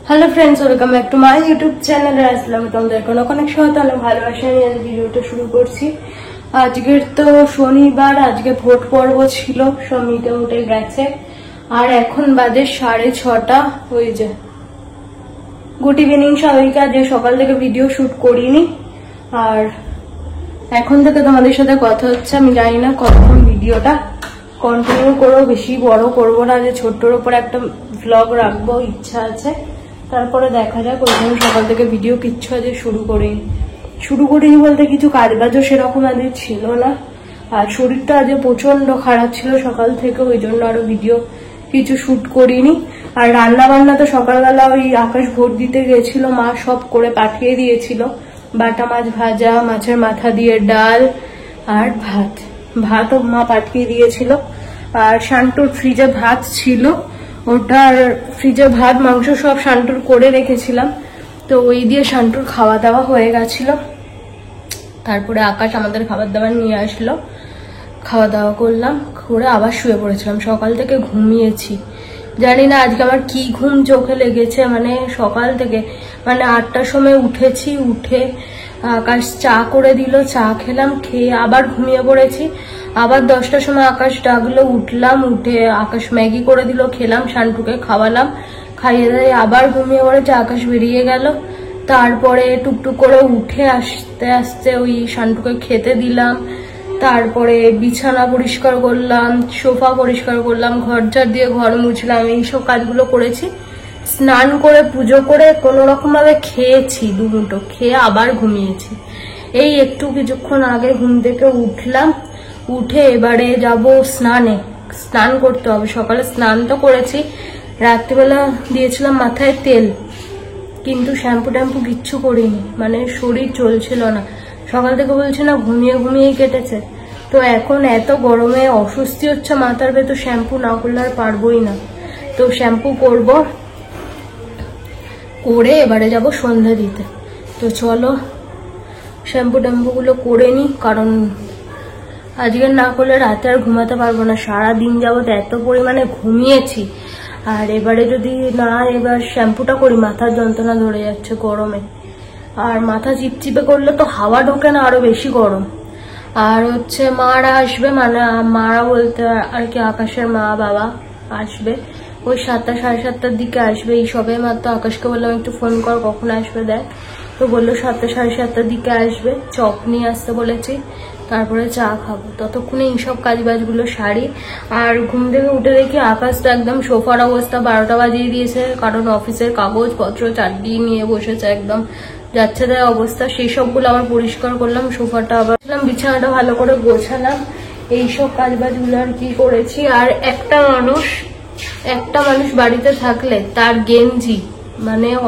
Hello friends, welcome back to my YouTube channel. আসসালামু তোমাদের অনেক স্বাগত। আমি ভালোবাসা নিয়ে ভিডিওটা শুরু করছি। আজকের তো শনিবার, আজকে ভোট পর্ব ছিল, সব মিটে উঠে গেছে আর এখন বাজে 6:30 হয়ে যায়। গুড ইভিনিং সবাইকে। আজ সকাল থেকে ভিডিও শুট করিনি আর এখন থেকে তোমাদের সাথে কথা হচ্ছে। আমি জানি না কতক্ষণ ভিডিওটা কন্টিনিউ করবো, বেশি বড় করবো না, যে ছোট্টর উপর একটা ভ্লগ রাখবো ইচ্ছা আছে, তারপরে দেখা যাক। ওই জন্য সকাল থেকে ভিডিও কিচ্ছু আজ শুরু করিনি বলতে কিছু কাজ বাজও সেরকম আজ ছিল না, আর শরীরটা আজ প্রচন্ড খারাপ ছিল সকাল থেকে, ওই জন্য আরো ভিডিও কিছু শুট করিনি। আর রান্না বান্না তো সকালবেলা ওই আকাশ ভোট দিতে গেছিল, মা সব করে পাঠিয়ে দিয়েছিল। বাটা মাছ ভাজা, মাছের মাথা দিয়ে ডাল আর ভাতও মা পাঠিয়ে দিয়েছিল। আর শান্টুর ফ্রিজে ভাত ছিল, ওটার ফ্রিজে ভাত মাংস সব শান্টুর করে রেখেছিলাম, তো ওই দিয়ে শান্টুর খাওয়া দাওয়া হয়ে গেছিল। তারপরে আকাশ আমাদের খাবার দাবার নিয়ে আসলো, খাওয়া দাওয়া করলাম, করে আবার শুয়ে পড়েছিলাম। সকাল থেকে ঘুমিয়েছি, জানি না আজকে আমার কি ঘুম চোখে লেগেছে। মানে সকাল থেকে 8টার সময় উঠেছি, উঠে আকাশ চা করে দিল, চা খেলাম, খেয়ে আবার ঘুমিয়ে পড়েছি। আবার 10টার সময় আকাশ ডাকলো, উঠলাম, উঠে আকাশ ম্যাগি করে দিল, খেলাম, শান্টুকে খাওয়ালাম, খাইয়ে দিয়ে আবার ঘুমিয়ে পড়েছে। আকাশ বেরিয়ে গেল, তারপরে টুকটুক করে উঠে আস্তে আস্তে ওই শান্টুকে খেতে দিলাম, তারপরে বিছানা পরিষ্কার করলাম, সোফা পরিষ্কার করলাম, ঘর ঝাড় দিয়ে ঘর মুছলাম, এইসব কাজগুলো করেছি। স্নান করে পুজো করে কোনো রকম ভাবে খেয়েছি, 2 মুঠো খেয়ে আবার ঘুমিয়েছি। এই একটু কিছুক্ষণ আগে ঘুম থেকে উঠলাম, উঠে এবারে যাব স্নান করতে হবে। সকালে স্নান তো করেছি, রাত্রিবেলা দিয়েছিলাম মাথায় তেল, কিন্তু শ্যাম্পু ট্যাম্পু কিচ্ছু করিনি, শরীর চলছিল না। সকাল থেকে বলছি না, ঘুমিয়েই কেটেছে। তো এখন এত গরমে অস্বস্তি হচ্ছে মাথার ভেতর, শ্যাম্পু না করলে আর পারবোই না। তো শ্যাম্পু করব, করে এবারে যাব সন্ধ্যা দিতে। তো চলো শ্যাম্পু ট্যাম্পু গুলো করে নি, কারণ আজকে না করলে রাতে আর ঘুমাতে পারবো না। সারাদিন যাবত এত পরিমাণে ঘুমিয়েছি, আর এবারে যদি না এবার শ্যাম্পুটা করি, মাথার যন্ত্রণা ধরে যাচ্ছে গরমে। আর মাথা চিপচিপে করলে তো হাওয়া ঢোকে না, আরো বেশি গরম। আর মারা আসবে, মারা বলতে আর কি আকাশের মা বাবা আসবে, ওই 7টা 7:30টার দিকে আসবে। এই সবে মাত্র আকাশকে বললাম একটু ফোন কর, কখন আসবে দেখ, তো বললো 7টা 7:30টার দিকে আসবে। চপ নিয়ে আসতে বলেছি, তারপরে চা খাবো। ততক্ষণে এইসব কাজ বাজগুলো সারি। আর ঘুম থেকে উঠে দেখি আকাশটা একদম সোফার অবস্থা 12টা বাজিয়ে দিয়েছে, কারণ অফিসের কাগজপত্র চারদিকে নিয়ে বসেছে, একদম যাচ্ছে তাই অবস্থা। সেই সবগুলো আবার পরিষ্কার করলাম, সোফাটা আবার বিছানাটা ভালো করে গোছালাম, এইসব কাজ বাজগুলো আর কি করেছি। আর একটা মানুষ বাড়িতে থাকলে তার গেঞ্জি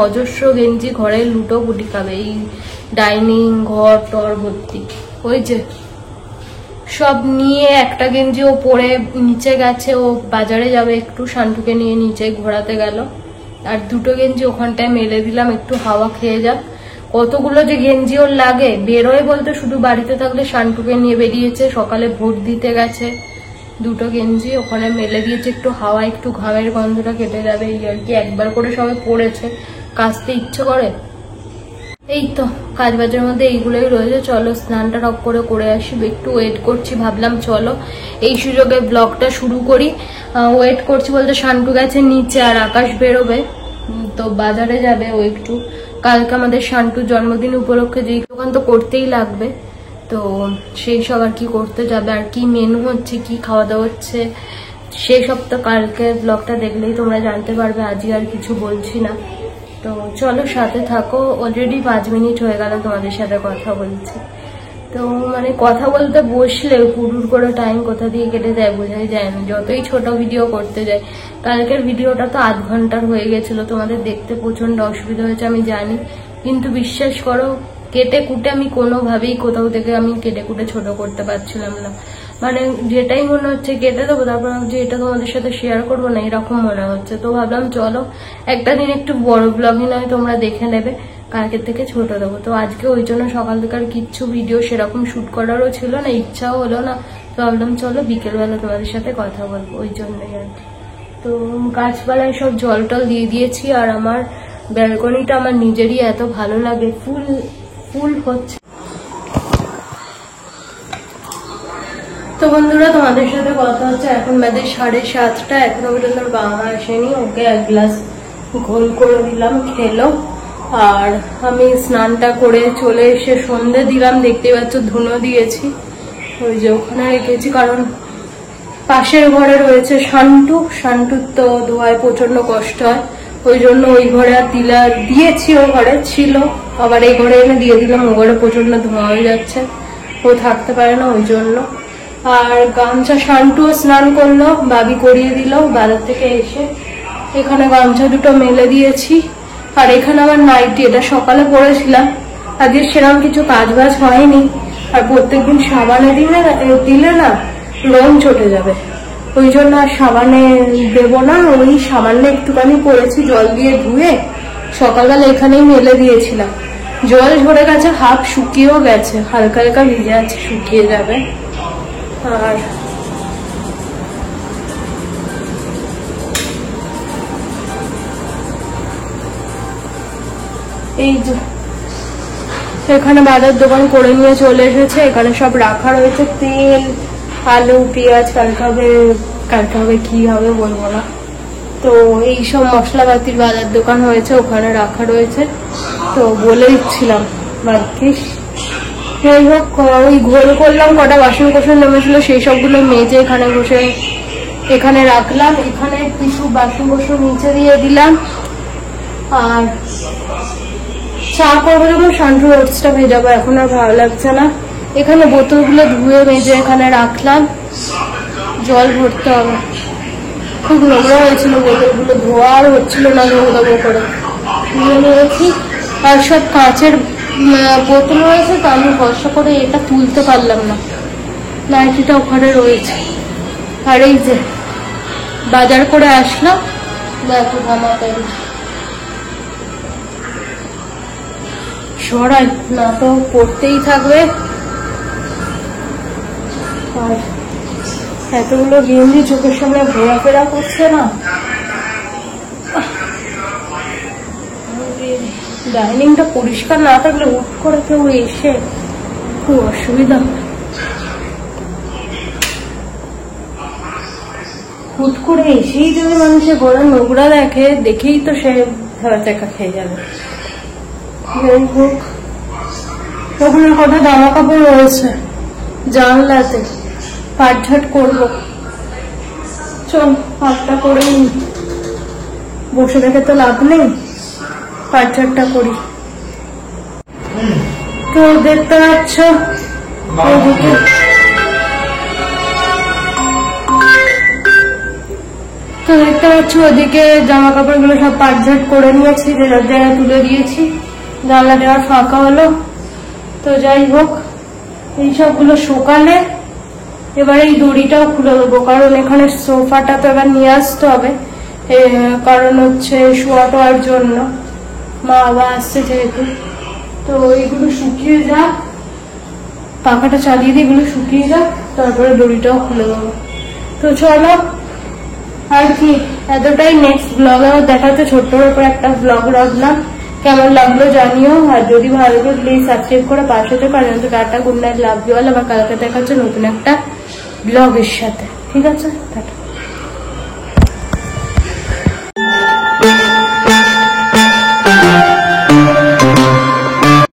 অজস্র গেঞ্জি ঘরে লুটো পুটি খাবে। এই ডাইনিং ঘর টর ভর্তি, ওই যে সব নিয়ে একটা গেঞ্জি ও পরে নিচে গেছে, ও বাজারে যাবে একটু, শান্টুকে নিয়ে নিচে ঘোরাতে গেল। আর 2টো গেঞ্জি ওখানটায় মেলে দিলাম, একটু হাওয়া খেয়ে যাক। কতগুলো যে গেঞ্জি ওর লাগে, বেরোয় বলতে শুধু বাড়িতে থাকলে শান্টুকে নিয়ে বেরিয়েছে, সকালে ভোট দিতে গেছে, 2টো গেঞ্জি ওখানে মেলে দিয়েছে, একটু হাওয়া, একটু ঘামের গন্ধটা কেটে যাবে এই আর কি। একবার করে সবাই পড়েছে, কাচতে ইচ্ছে করে। এই তো কাজ বাজের মধ্যে এইগুলোই রয়েছে। চলো স্নানটা টপ করে আসি, একটু ওয়েট করছি, ভাবলাম চলো এই সুযোগে ব্লগটা শুরু করি। ওয়েট করছি বলতে শান্টু গেছে নিচে, আর আকাশ বেরোবে, তো বাজারে যাবে ও একটু। কালকে আমাদের শান্টুর জন্মদিন উপলক্ষে যেই দোকান তো করতেই লাগবে, তো সেই সব আর কি করতে যাবে। আর কি মেনু হচ্ছে, কি খাওয়া দাওয়া হচ্ছে, সেই সব তো কালকে ব্লগটা দেখলেই তোমরা জানতে পারবে, আজই আর কিছু বলছি না। তো চলো সাথে থাকো। অলরেডি 5 মিনিট হয়ে গেল তোমাদের সাথে কথা বলছি। তো কথা বলতে বসলে পুরুর করে টাইম কোথা দিয়ে কেটে যায় বোঝাই যায় না, যতই ছোট ভিডিও করতে যাই। কালকের ভিডিওটা তো 8 ঘন্টার হয়ে গেছিল, তোমাদের দেখতে প্রচন্ড অসুবিধা হয়েছে আমি জানি, কিন্তু বিশ্বাস করো কেটে কুটে আমি কোনোভাবেই কোথাও থেকে আমি কেটে কুটে ছোট করতে পারছিলাম না। যেটাই মনে হচ্ছে কেটে দেবো, তারপর যে এটা তোমাদের সাথে শেয়ার করবো না, এরকম মনে হচ্ছে। তো ভাবলাম চলো একটা দিন একটু বড় ব্লগই নয় তোমরা দেখে নেবে, কালকের থেকে ছোট দেবো। তো আজকে ওই জন্য সকাল থেকে আর কিচ্ছু ভিডিও সেরকম শুট করারও ছিল না, ইচ্ছাও হলো না। তো ভাবলাম চলো বিকেলবেলা তোমাদের সাথে কথা বলবো, ওই জন্যই আর কি। তো গাছপালায় সব জল টল দিয়ে দিয়েছি। আর আমার ব্যালকনিটা আমার নিজেরই এত ভালো লাগে, ফুল ফুল হচ্ছে। তো বন্ধুরা, তোমাদের সাথে কথা হচ্ছে, এখন বাজে 7:30, এখনো পর্যন্ত বাবা আসেনি। ওকে এক গ্লাস ঘোল করে দিলাম, খেলো। আর আমি স্নানটা করে চলে এসে সন্ধে দিলাম, দেখতে পাচ্ছ ধুনো দিয়েছি, ওই যে ওখানে রেখেছি, কারণ পাশের ঘরে রয়েছে শান্টুর তো ধোয়ায় প্রচন্ড কষ্ট হয়, ওই জন্য ওই ঘরে আর দিয়েছি, ও ঘরে ছিল, আবার এই ঘরে এনে দিয়ে দিলাম, ও ঘরে প্রচন্ড ধোঁয়া হয়ে যাচ্ছে, ও থাকতে পারে না ওই জন্য। আর গামছা শান্টুও স্নান করলো, বাবি করিয়ে দিল বাজার থেকে এসে। এখানে গামছা দুটো মেলে দিয়েছি, আর এখানে আমার নাইটি, এটা সকালে পরেছিলাম, আজকে সেরকম কিছু কাজ বাজ হয়নি, আর প্রত্যেকদিন সাবানে দিলে না রং চটে যাবে, ওই জন্য আর সাবানে দেবো না, ওই সামান্য একটুখানি পরেছি, জল দিয়ে ধুয়ে সকালবেলা এখানেই মেলে দিয়েছিলাম, জল ঝরে গেছে, হাফ শুকিয়েও গেছে, হালকা হালকা ভিজে আছে, শুকিয়ে যাবে। আর এই যে এখানে বাজার দোকান করে নিয়ে চলে এসেছে, এখানে সব রাখা রয়েছে, তেল, আলু, পেঁয়াজ, কালকে হবে কি হবে বলবো না, তো এইসব মশলাপাতির বাজার দোকান হয়েছে, ওখানে রাখা রয়েছে, তো বলে দিচ্ছিলাম ভাগ্যিস। যাই হোক, ওই ঘোল করলাম, কটা বাসন কোসন নেমেছিল সেই সবগুলো মেজে এখানে বসে এখানে রাখলাম, এখানে কিছু বাসন কোসন নিচে দিয়ে দিলাম। আর চা করবো যখন শান্টু ওটসটা ভেজাবো, এখন আর ভালো লাগছে না। এখানে বোতলগুলো ধুয়ে মেজে এখানে রাখলাম, জল ভরতে হবে, খুব নোংরা হয়েছিল বোতলগুলো, ধোয়া আর হচ্ছিল না, ধোয়া করে ধুয়ে নিয়েছি। আর সব কাঁচের বোতল রয়েছে, তো আমি কষ্ট করে এটা তুলতে পারলাম না, নাইটিটা ওখানে রয়েছে। আর এই যে বাজার করে আসলাম, দেখো ধামাকাই সরাই না তো পড়তেই থাকবে। আর এতগুলো গেঞ্জি চোখের সামনে ঘোরাফেরা করছে না, ডাইনিংটা পরিষ্কার না থাকলে হুট করে কেউ এসে খুব অসুবিধা হয়, হুট করে এসেই যদি মানুষের ঘরে নোংরা দেখে, দেখেই তো সে চাকা খেয়ে যাবে। যাই হোক, ওখানে কটা জামা কাপড় রয়েছে জানলাতে, পাটঝাট করবো, চল পাটটা করে নি, বসে দেখে তো লাভ নেই, পাটঝাটটা করি। তো দেখতে পাচ্ছ ওদিকে ওদিকে জামা কাপড় গুলো সব পাটঝাট করে নিয়েছি, জায়গায় তুলে দিয়েছি, জানলা দেওয়ার ফাঁকা হলো। তো যাই হোক, এই সবগুলো শুকালে এবার এই দড়িটাও খুলে দেবো, কারণ এখানে সোফাটা তো এবার নিয়ে আসতে হবে, কারণ হচ্ছে শোয়া টোয়ার জন্য, মা বাবা আসছে যেহেতু। তো এইগুলো শুকিয়ে যাক, পাখাটা চালিয়ে দিয়ে এগুলো শুকিয়ে যাক, তারপরে দড়িটাও খুলে দেবো। তো চলো, আর কি এতটাই, নেক্সট ব্লগে দেখা হচ্ছে, ছোট্ট করে একটা ব্লগ রাখলাম, কেমন লাগলো জানিও, আর যদি ভালো লাগে প্লিজ সাবস্ক্রাইব করে পাশে থেকো। আর tata, good night, love you all. আবার কালকে দেখা হচ্ছে নতুন একটা ব্লগের সাথে, ঠিক আছে, টাটা।